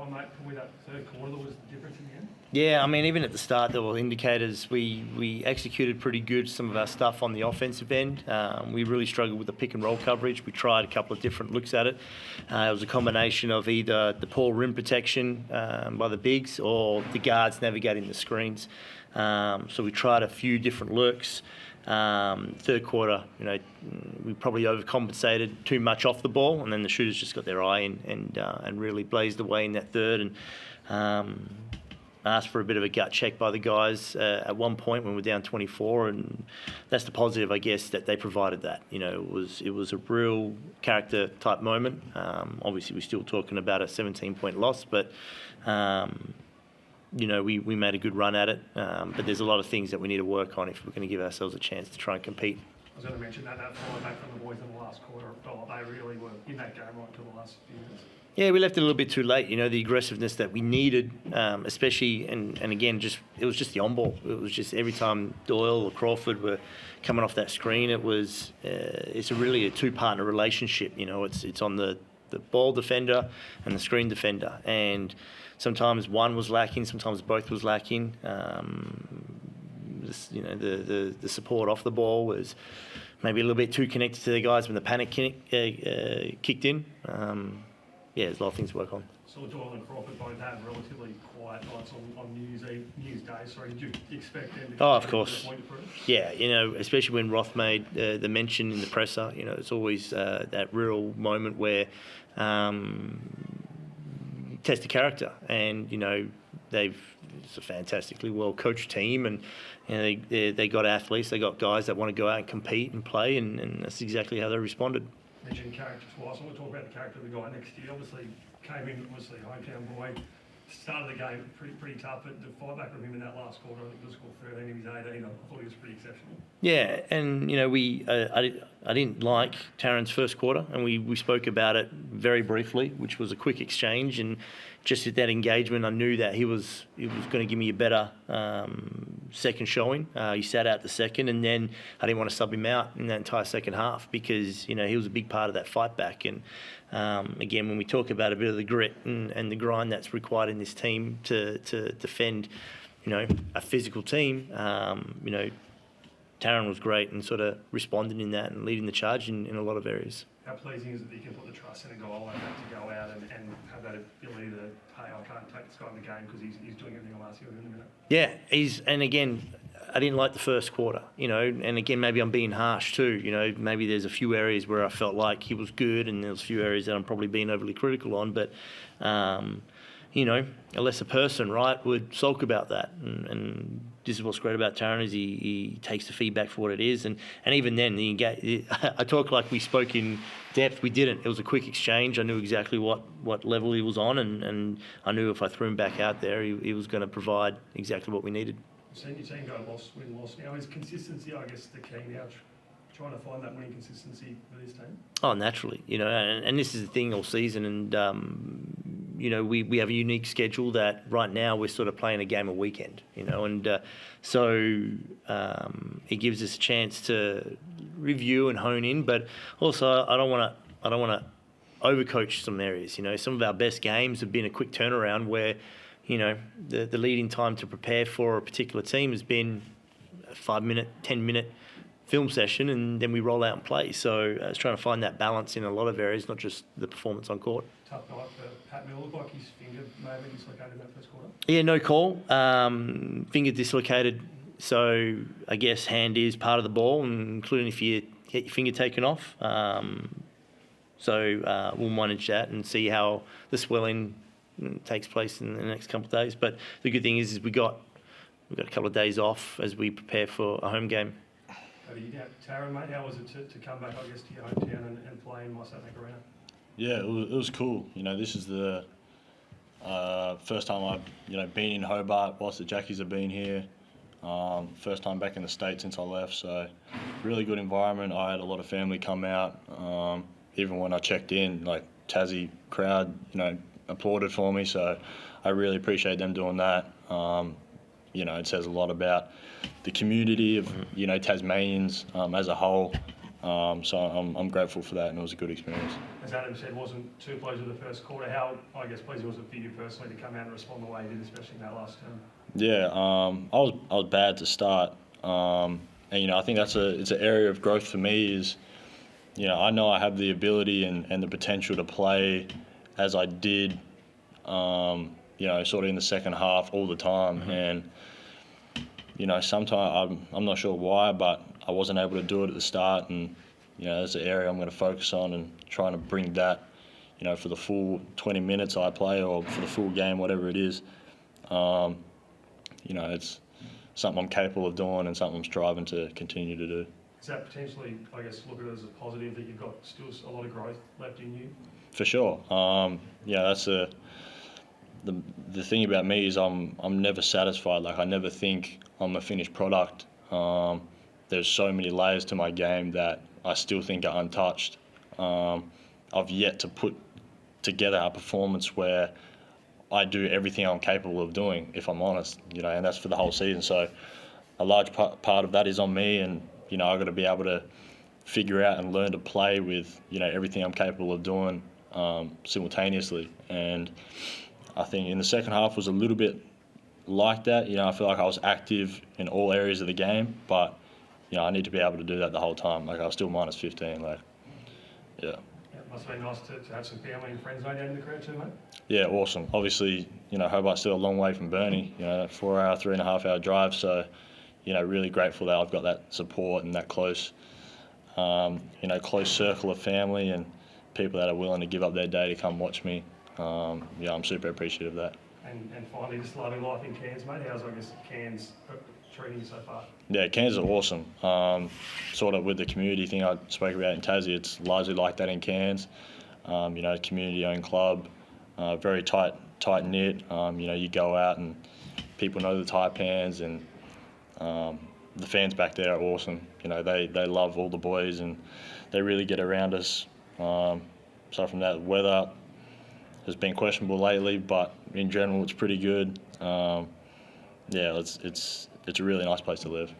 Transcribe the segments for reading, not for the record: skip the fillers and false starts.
one, mate? Probably that third quarter that was the difference in the end. Yeah, I mean, even at the start, there were indicators. We executed pretty good some of our stuff on the offensive end. We really struggled with the pick and roll coverage. We tried a couple of different looks at it. It was a combination of either the poor rim protection by the bigs or the guards navigating the screens. So we tried a few different looks. Third quarter, we probably overcompensated too much off the ball, and then the shooters just got their eye in and really blazed away in that third. And asked for a bit of a gut check by the guys at one point when we were down 24, and that's the positive, I guess, that they provided that. It was a real character type moment. Obviously, we're still talking about a 17-point loss, but we made a good run at it. But there's a lot of things that we need to work on if we're going to give ourselves a chance to try and compete. I was going to mention that follow back from the boys in the last quarter. They really were in that game right until the last few minutes. Yeah, we left it a little bit too late. The aggressiveness that we needed, especially, and again, it was just the on-ball. It was just every time Doyle or Crawford were coming off that screen, it's really a two-partner relationship. It's on the ball defender and the screen defender, and sometimes one was lacking, sometimes both was lacking. The support off the ball was maybe a little bit too connected to the guys when the panic kicked in. There's a lot of things to work on. So Doyle and Crawford both had relatively quiet nights on News Day. Sorry, did you expect them to of course. Point to prove? Yeah, especially when Roth made the mention in the presser, it's always that real moment where test the character, and it's a fantastically well coached team, and they got athletes, they got guys that want to go out and compete and play, and that's exactly how they responded. Mentioned character twice. I want to talk about the character of the guy next year. Obviously, came in, hometown boy, started the game pretty tough, but the fight back with him in that last quarter, I think he scored 13 of his 18. I thought he was pretty exceptional. Yeah, and I didn't like Taran's first quarter, and we spoke about it very briefly, which was a quick exchange, and just at that engagement, I knew that he was going to give me a better second showing. He sat out the second, and then I didn't want to sub him out in that entire second half because he was a big part of that fight back. And again, when we talk about a bit of the grit and the grind that's required in this team to defend, a physical team, Taran was great and sort of responded in that and leading the charge in a lot of areas. How pleasing is it that you can put the trust in a guy like that to go out and have that ability to, hey, I can't take this guy in the game because he's doing everything I'm asking him in a minute? Yeah, and again, I didn't like the first quarter, and again, maybe I'm being harsh too, maybe there's a few areas where I felt like he was good and there's a few areas that I'm probably being overly critical on, but, a lesser person, right, would sulk about that. And this is what's great about Taran is he takes the feedback for what it is. And even then, I talk like we spoke in depth. We didn't. It was a quick exchange. I knew exactly what level he was on, and I knew if I threw him back out there, he was going to provide exactly what we needed. You've seen go win-loss now. Is consistency, I guess, the key now? Trying to find that winning consistency for this team? Oh, naturally. And this is the thing all season, and we have a unique schedule that right now we're sort of playing a game a weekend, and so it gives us a chance to review and hone in, but also I don't want to overcoach some areas. Some of our best games have been a quick turnaround where the leading time to prepare for a particular team has been a 5-minute, 10-minute film session, and then we roll out and play. So it's trying to find that balance in a lot of areas, not just the performance on court. Tough night for Pat Miller. Looked like his finger may have been dislocated in that first quarter. Yeah, no call. Finger dislocated. So I guess hand is part of the ball, including if you get your finger taken off. So we'll manage that and see how the swelling takes place in the next couple of days. But the good thing is we've got a couple of days off as we prepare for a home game. Taran, mate, how was it to come back, I guess, to your hometown and play in MySatNac Arena? Yeah, it was cool. This is the first time I've been in Hobart whilst the Jackies have been here. First time back in the States since I left, so really good environment. I had a lot of family come out. Even when I checked in, like Tassie crowd, applauded for me, so I really appreciate them doing that. It says a lot about the community of Tasmanians as a whole. So I'm grateful for that, and it was a good experience. As Adam said, wasn't too pleased with the first quarter. How, I guess, pleasing was it for you personally to come out and respond the way you did, especially in that last term? Yeah, I was bad to start, and I think it's an area of growth for me. Is I know I have the ability and the potential to play as I did, sort of in the second half all the time, and sometimes I'm not sure why, but I wasn't able to do it at the start, and that's the area I'm going to focus on and trying to bring that, for the full 20 minutes I play or for the full game, whatever it is. It's something I'm capable of doing and something I'm striving to continue to do. Is that potentially, I guess, look at it as a positive that you've got still a lot of growth left in you? For sure. That's the thing about me is I'm never satisfied. Like, I never think I'm a finished product. There's so many layers to my game that I still think are untouched. I've yet to put together a performance where I do everything I'm capable of doing, if I'm honest, and that's for the whole season. So a large part of that is on me, and, I've got to be able to figure out and learn to play with, everything I'm capable of doing simultaneously. And I think in the second half was a little bit like that. I feel like I was active in all areas of the game, but, I need to be able to do that the whole time. Like, I was still minus 15, Yeah. Yeah, it must have been nice to have some family and friends down in the crowd too, mate. Yeah, awesome. Obviously, Hobart's still a long way from Burnie, 4-hour, 3.5-hour drive. So, really grateful that I've got that support and that close circle of family and people that are willing to give up their day to come watch me. I'm super appreciative of that. And finally, just loving life in Cairns, mate. How's, I guess, Cairns treating you so far? Yeah, Cairns is awesome. Sort of with the community thing I spoke about in Tassie, it's largely like that in Cairns. Community-owned club, very tight-knit. You go out and people know the Taipans, and the fans back there are awesome. They love all the boys, and they really get around us. So from that, weather has been questionable lately, but in general, it's pretty good. It's a really nice place to live.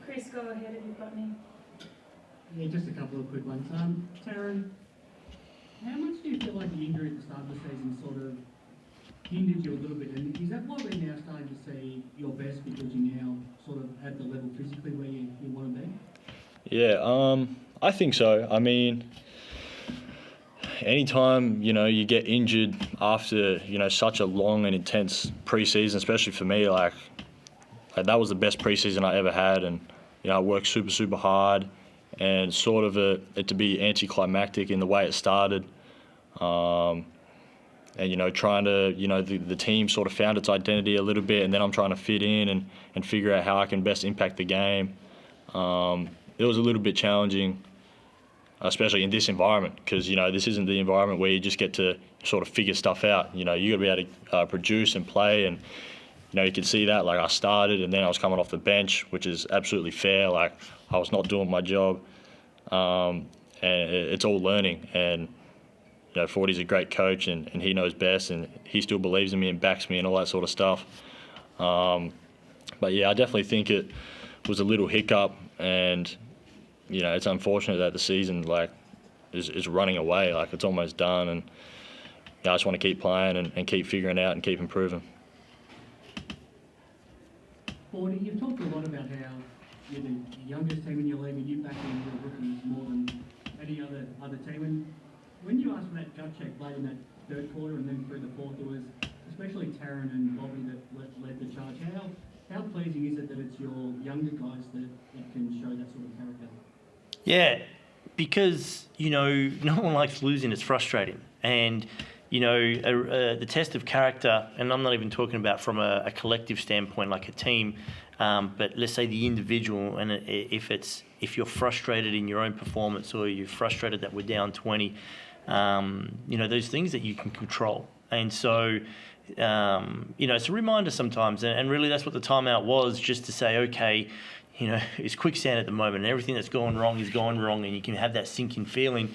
Chris, go ahead if you've got any. Yeah, just a couple of quick ones. Taran, how much do you feel like the injury at the start of the season sort of hindered you a little bit? And is that why we're now starting to see your best, because you're now sort of at the level physically where you want to be? Yeah, I think so. I mean, anytime, you get injured after, such a long and intense preseason, especially for me, like that was the best preseason I ever had. And, I worked super, super hard, and sort of it to be anticlimactic in the way it started. And, trying to, the team sort of found its identity a little bit, and then I'm trying to fit in and figure out how I can best impact the game. It was a little bit challenging, especially in this environment, because, this isn't the environment where you just get to sort of figure stuff out. You got to be able to produce and play, and, you can see that. Like, I started, and then I was coming off the bench, which is absolutely fair. Like, I was not doing my job, and it's all learning. And, Forde's a great coach, and he knows best, and he still believes in me and backs me and all that sort of stuff. But, yeah, I definitely think it was a little hiccup, and, it's unfortunate that the season, is running away. Like, it's almost done, and I just want to keep playing and keep figuring out and keep improving. Forde, you've talked a lot about how you're the youngest team in your league, and you back in your rookies more than any other team. And when you asked for that gut check late in that third quarter and then through the fourth, it was especially Taran and Bobby that led the charge. How pleasing is it that it's your younger guys that can show that sort of character? Yeah, because, no one likes losing. It's frustrating. And, the test of character, and I'm not even talking about from a collective standpoint, like a team, but let's say the individual, and if you're frustrated in your own performance, or you're frustrated that we're down 20, those things that you can control. And so, it's a reminder sometimes, and really that's what the timeout was, just to say, okay, it's quicksand at the moment, and everything that's going wrong is going wrong, and you can have that sinking feeling.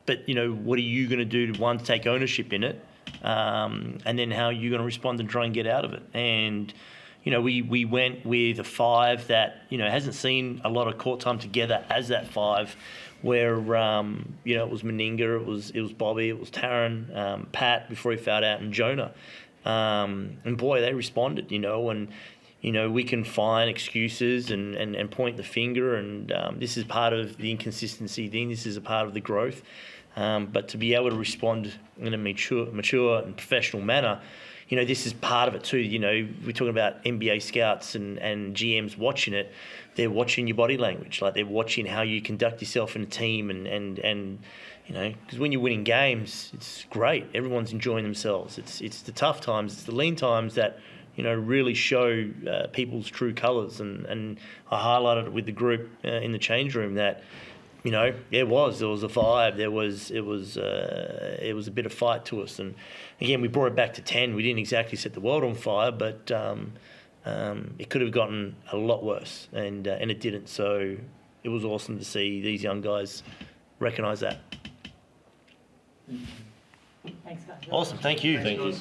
But, what are you going to do to, one, take ownership in it, and then how are you going to respond and try and get out of it? And, you know, we went with a 5 that, you know, hasn't seen a lot of court time together as that 5, where, you know, it was Meninga, it was Bobby, it was Taran, Pat before he fouled out, and Jonah. And boy, they responded, you know, and, you know, we can find excuses and point the finger, and this is part of the inconsistency thing. This is a part of the growth. But to be able to respond in a mature and professional manner, you know, this is part of it too. You know, we're talking about NBA scouts and GMs watching it. They're watching your body language, like they're watching how you conduct yourself in a team, and you know, because when you're winning games, it's great. Everyone's enjoying themselves. It's the tough times, it's the lean times that, you know, really show people's true colours. And I highlighted it with the group in the change room that, you know, there was a 5. It was a bit of fight to us, and again we brought it back to 10. We didn't exactly set the world on fire, but it could have gotten a lot worse, and it didn't. So it was awesome to see these young guys recognise that. Thanks, guys. Awesome, thank you. Thank you.